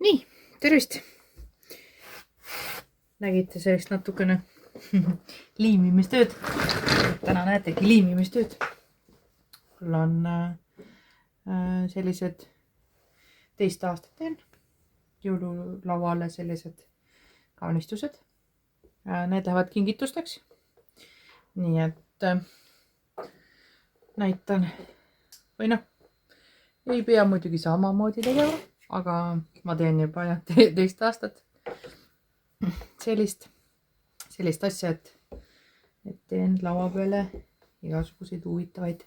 Nii, tervist! Nägite sellist natukene liimimistööd. Täna näetegi liimimistööd. Mul on sellised teist aastat teen jõululauale sellised kaunistused. Need lähevad kingitusteks. Nii et näitan või noh, ei pea muidugi samamoodi tegema, aga ma teen juba teist aastat sellist asja, et teen laua peale igasuguseid huvitavaid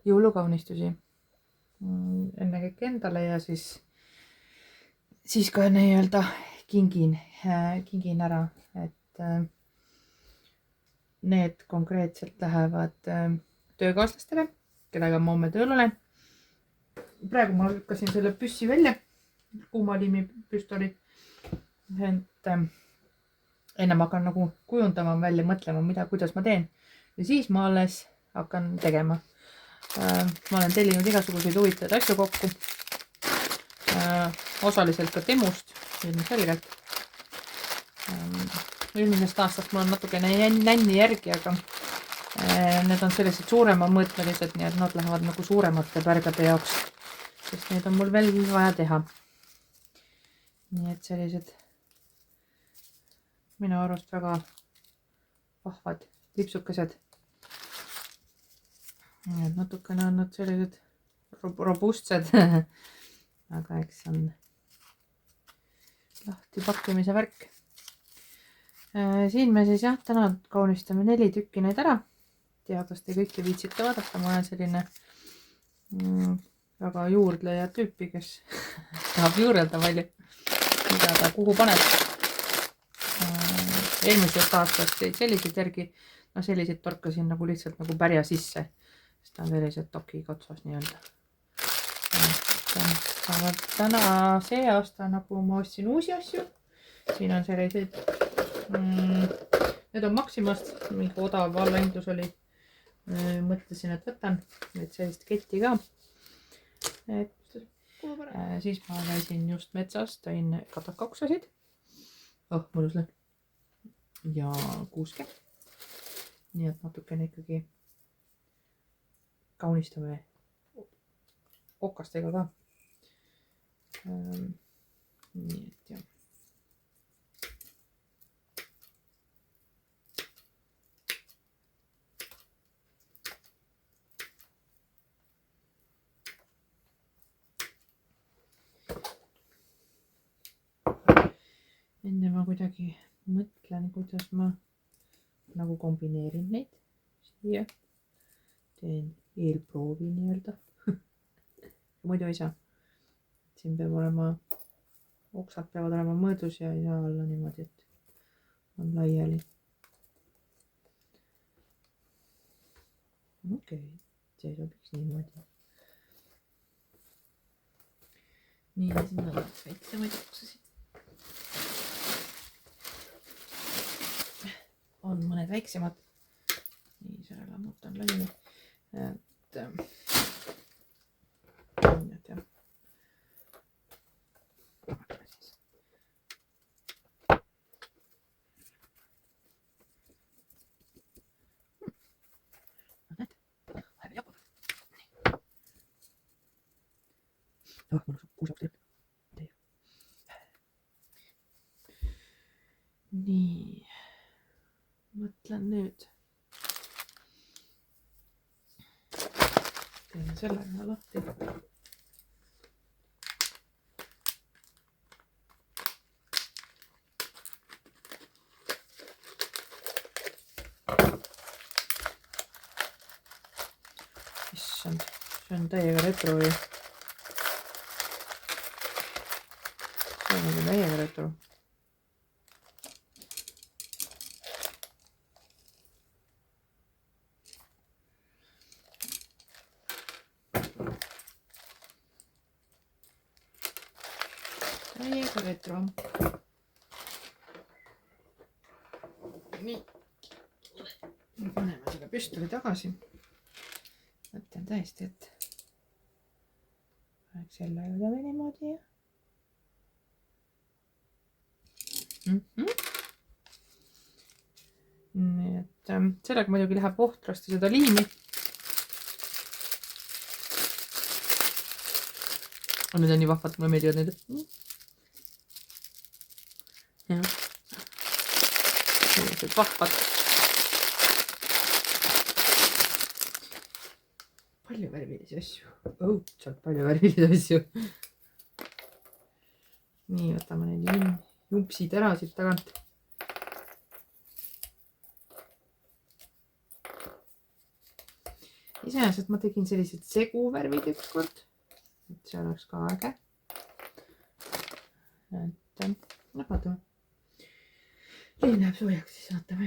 jõulukaunistusi. Ennekõike endale ja siis ka nii-öelda kingin ära, et need konkreetselt lähevad töökaaslastele, kellega ma homme tööl olen. Praegu ma lükkasin selle püssi välja, kuumaliimi püstoli. Et ennem hakkan nagu kujundama välja, mõtlema, kuidas ma teen. Ja siis ma alles hakkan tegema. Ma olen tellinud igasuguseid huvitavaid asju kokku. Osaliselt ka Temust, ilmselgelt. Eelmisest aastast mul on natukene nänni järgi, aga need on sellised suurema mõõtmelised, nii et nad lähevad nagu suuremate pärgade jaoks, sest neid on mul veel vaja teha. Nii et sellised minu arust väga vahvad lipsukesed. Natukene on nad sellised robustsed, aga eks on lahti pakkimise värk. Siin me siis täna kaunistame 4 tükki neid ära. Tea, kas te kõike viitsite vaadata, ma olen selline väga juurdleja tüüpi, kes tahab juurelda palju, mida ta kuhu paneb. Eelmisest aastast selliseid järgi, selliseid torkasin nagu lihtsalt nagu pärja sisse, sest ta on sellised tokiga otsas nii-öelda. Aga täna see aasta nagu ma ostsin uusi asju. Siin on selliseid, need on Maximast, mingi odav allahindlus oli. Mõtlesin, et võtan nüüd sellist ketti ka. Siis ma käisin just metsas, tõin katakoksasid. Mõnus lõhn. Ja kuuske. Nii et natukene ikkagi kaunistame okastega ka. Nii et jah. Enne ma kuidagi mõtlen, kuidas ma nagu kombineerin neid siia. Teen eelproovi nii-öelda. Muidu ei saa. Siin peab olema, oksad peavad olema mõõdus ja ei saa olla niimoodi, et on laiali. Okei, see sobiks niimoodi. Nii, siin on väiksemaid oksasid. On mõned väiksemad. Nii, selle lammutan lõimi. Et jah. Nii, mõtlen nüüd. Teeme sellega lahti. Issand, see on täiega retro või? See on nagu täiega retro. Täiega retro. Nii. Paneme selle püstoli tagasi. Mõtlen täiesti, et paneks selle juurde või niimoodi. nii et sellega muidugi läheb ohtrasti seda liimi. Need on nii vahvad, mulle meeldivad need. Jah. Sellised vahvad. Palju värvilisi asju. Õudselt palju värvilisi asju. Nii, võtame need jumpsid ära siit tagant. Iseenesest ma tegin sellised seguvärvid ükskord. Et see oleks ka äge. Et vaatame. Liin läheb soojaks, siis vaatame,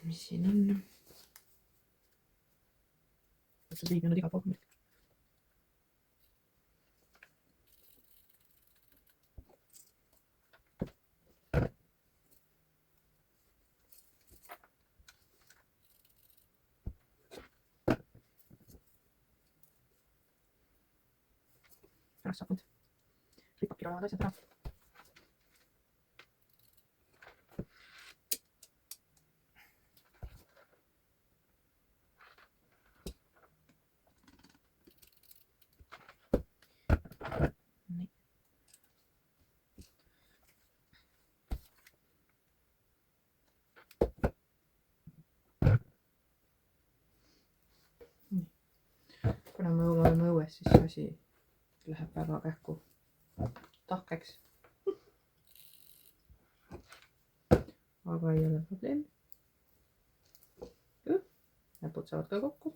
mis siin on. See liin on iga pool. Pärast saab nüüd ripapki roavad asjad ära. Nii. Kuna me oleme õues, siis see asi läheb väga kähku tahkeks. Aga ei ole probleem. Näpud saavad ka kokku.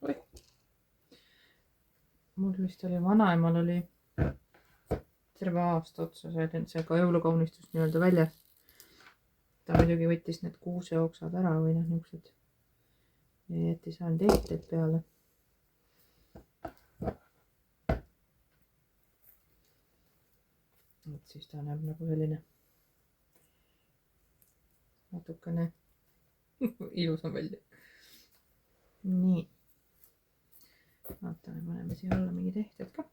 Oi. Mul vist oli vanaemal oli terve aasta otsa see ka jõulukaunistus nii-öelda väljas. Ta muidugi võttis need kuuseoksad ära või niisugused ja jättis ainult ehted peale. Et siis ta näeb nagu selline natukene ilusam välja. Nii. Vaatame, paneme siia alla mingid ehted ka.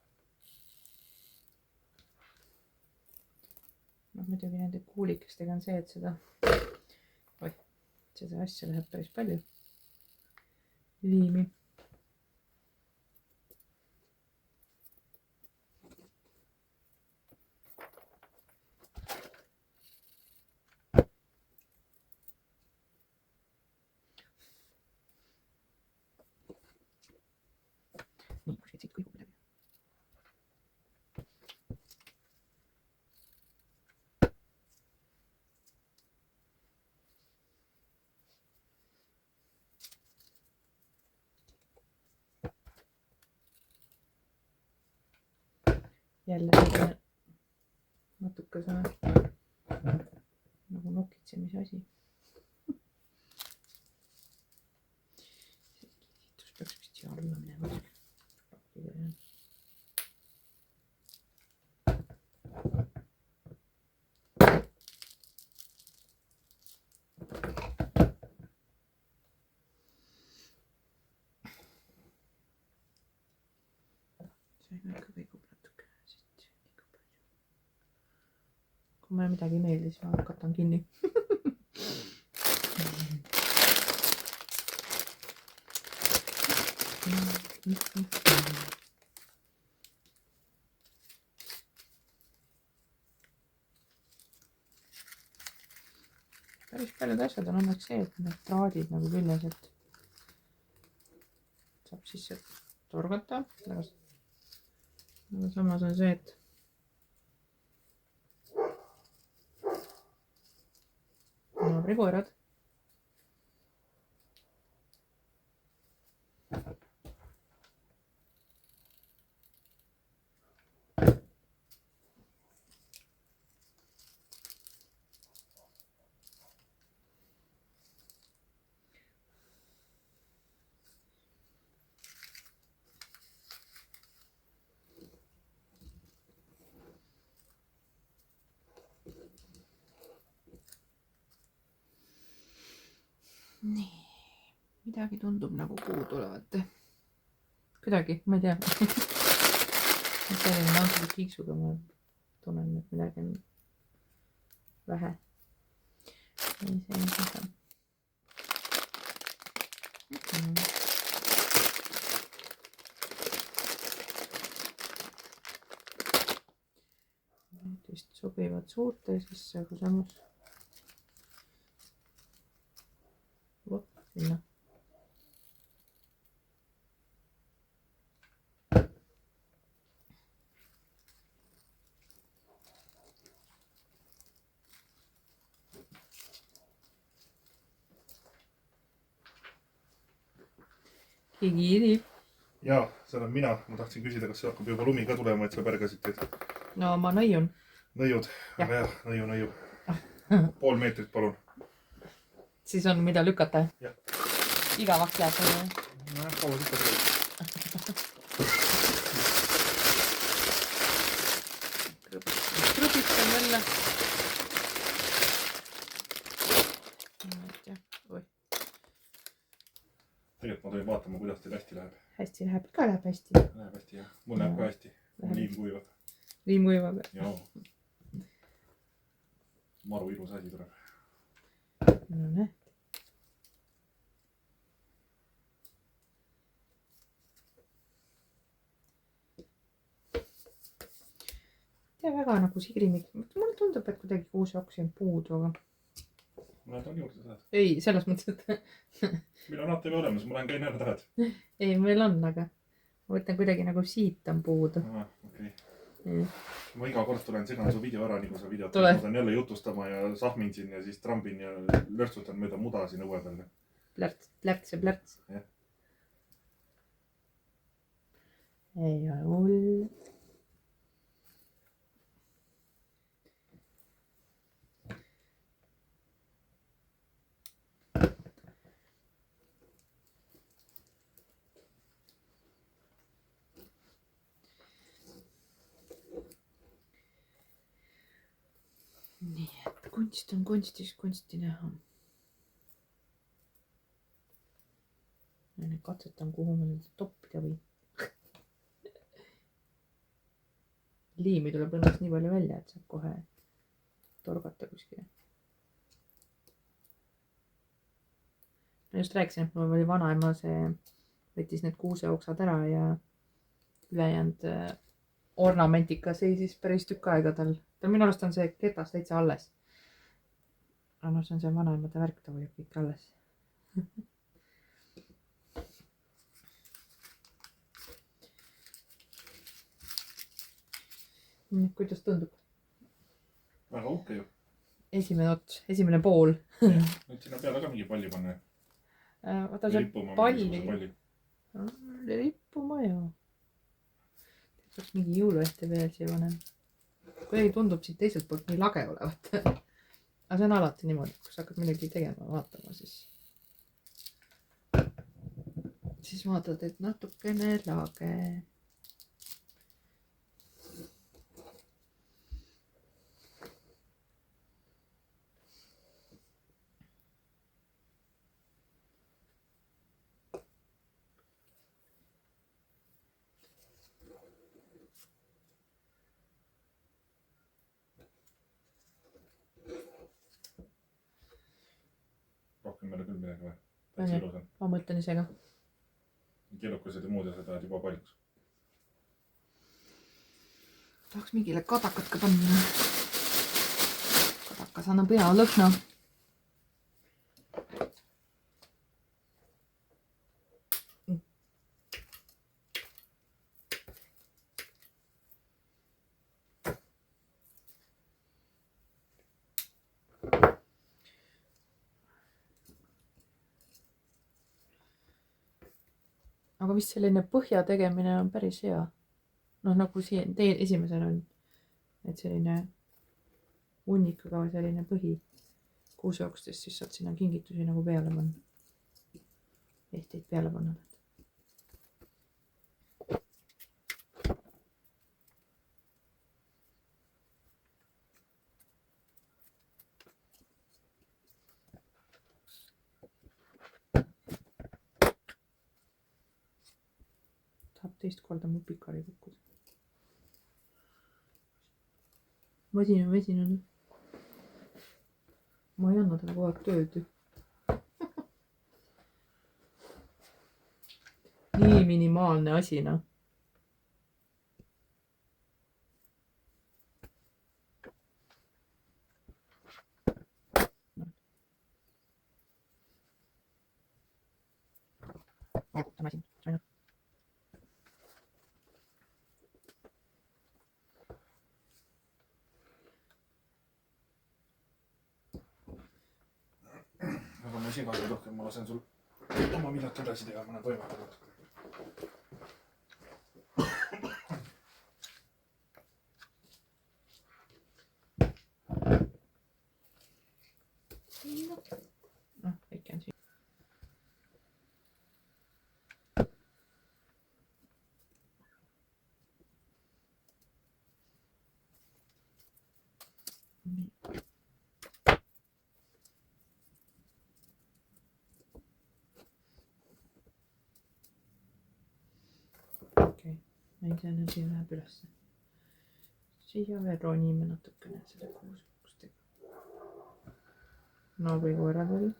Muidugi nende kuulikestega on see, et seda asja läheb päris palju liimi. Nii, kus siit kõigub midagi. Jälle natuke see nagu nokitsemise asi. See kiitus peaks vist siia alla minema. Kui mulle midagi ei meeldi, siis ma katan kinni. Päris paljud asjad on õnneks see, et need traadid nagu küljes, et saab sisse torgata. Aga samas on see, et naabrikoerad. nii, midagi tundub nagu puudu olevat. Kuidagi, ma ei tea. selline natukene kiiksuga ma tunnen, et midagi on vähe. Need vist sobivad suurte sisse, aga samas sinna. Keegi irib. Jaa, see olen mina. Ma tahtsin küsida, kas see hakkab juba lumi ka tulema, et sa pärgasid teid. No ma nõiun. Nõiud? Aga jah, nõiu. Pool meetrit, palun. Siis on mida lükata? Jah. Igavaks jääb. Nojah, kaua ikka teed. Krõbitan jälle. Tegelikult ma tulin vaatama, kuidas teil hästi läheb. Hästi läheb, ka läheb hästi. Läheb hästi, jah. Mul läheb ka hästi. Liim kuivab. Liim kuivab. Joo. Maru ilus asi tuleb. No näed. Tea väga nagu sigrimik. Mulle tundub, et kuidagi kuuseoksi on puudu, aga... Ma lähen juurde tahad? Ei, selles mõttes, et... Meil on ATV olemas, ma lähen käin ära tahad? Ei, meil on, aga... Ma mõtlen kuidagi nagu siit on puudu. Okei. Ma iga kord tulen segan su video ära, nii kui sa videot. Ma tahan jälle jutustama ja sahmin siin ja siis trambin ja lörtsutan mööda muda siin õue peal. Plärts ja plärts. Ei ole hull. Nii, et kunst on kunstis kunsti näha. Ja nüüd katsetan, kuhu ma nüüd toppida või. Liimi tuleb õnneks nii palju välja, et saab kohe torgata kuskile. Ma just rääkisin, et mul oli vanaema, see võttis need kuuseoksad ära ja ülejäänud ornamentika seisis päris tükk aega tal. Minu arust on see ketas täitsa alles. Aga no see on see vanaemade värk, ta hoiab kõik alles. Kuidas tundub? Väga uhke ju. Esimene ots, esimene pool. Nüüd sinna peale ka mingi palli panna. Vaata see palli. Rippuma jah. Peaks mingi jõuluehte veel siia vanem. Kuidagi tundub siit teiselt poolt nii lage olevat. Aga see on alati niimoodi, kui sa hakkad midagi tegema, vaatama, siis vaatad, et natukene lage. Rohkem meile küll midagi või? Täitsa ilus on. Ma mõtlen ise ka. Kellukesed ja muud asjad ajad juba paljuks. Tahaks mingile kadakat ka panna. Kadakas annab hea lõhna. Aga vist selline põhja tegemine on päris hea. Noh, nagu siin teie esimesel on. Et selline unnikaga selline põhi kuuseokstest, siis saad sinna kingitusi nagu peale panna. Ehteid peale panna. teist korda mu pikali kukkus. masin on. ma ei anna talle kogu aeg tööd ju. nii minimaalne asi, noh. masin, aina. aga ma ei sega sul rohkem, ma lasen sul oma viljat edasi teha, ma lähen toimetada natuke. noh, väike on siin. okei, näitena siin läheb ülesse. siia veel ronime natukene selle kuuskustega. naabri koera veel.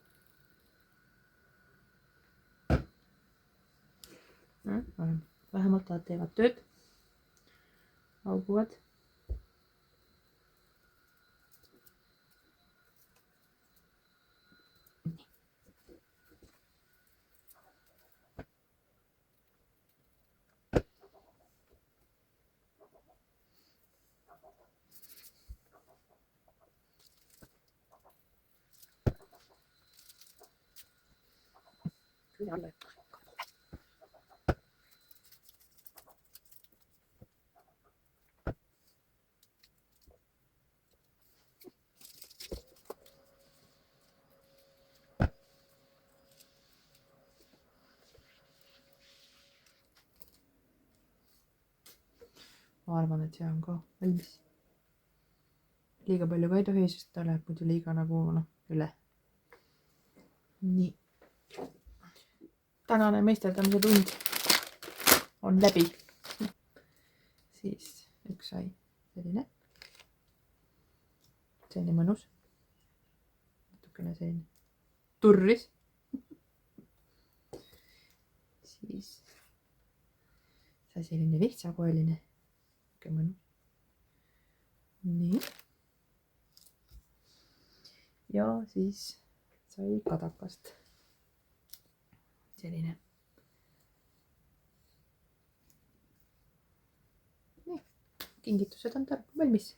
vähemalt nad teevad tööd. auguvad. küll alla. ma arvan, et see on ka valmis. liiga palju ka ei tohi, sest ta läheb muidu liiga nagu noh, üle. nii. tänane meisterdamise tund on läbi. siis üks sai selline. selline mõnus. natukene selline turris. siis sai selline lihtsakoeline. mõnus. nii. ja siis sai kadakast selline. nii, kingitused on valmis.